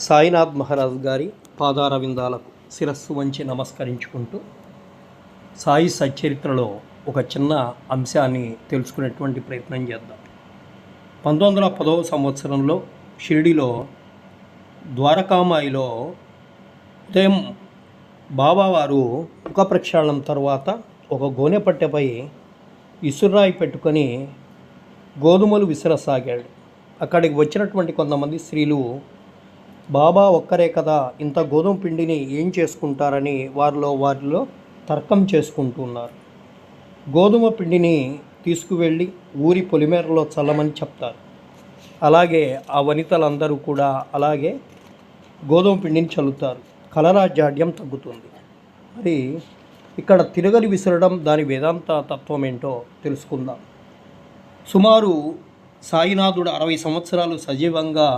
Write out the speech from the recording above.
సాయినాథ్ మహారాజ్ గారి పాదారవిందాలకు శిరస్సు వంచి నమస్కరించుకుంటూ సాయి సచ్చరిత్రలో ఒక చిన్న అంశాన్ని తెలుసుకునేటువంటి ప్రయత్నం చేద్దాం. 1910వ సంవత్సరంలో షిరిడిలో ద్వారకామాయిలో ఉదయం బాబావారు ముఖ ప్రక్షాళనం తర్వాత ఒక గోనె పట్టెపై ఇసురాయి పెట్టుకొని గోధుమలు విసరసాగాడు. అక్కడికి వచ్చినటువంటి కొంతమంది స్త్రీలు బాబా ఒక్కరే కదా, ఇంత గోధుమ పిండిని ఏం చేసుకుంటారని వారిలో తర్కం చేసుకుంటున్నారు. గోధుమ పిండిని తీసుకువెళ్ళి ఊరి పొలిమేరలో చల్లమని చెప్తారు. అలాగే ఆ వనితలందరూ కూడా అలాగే గోధుమ పిండిని చల్లుతారు. కలరా జాడ్యం తగ్గుతుంది. మరి ఇక్కడ తిరగలి విసరడం దాని వేదాంత తత్వం ఏంటో తెలుసుకుందాం. సుమారు సాయినాథుడు 60 సంవత్సరాలు సజీవంగా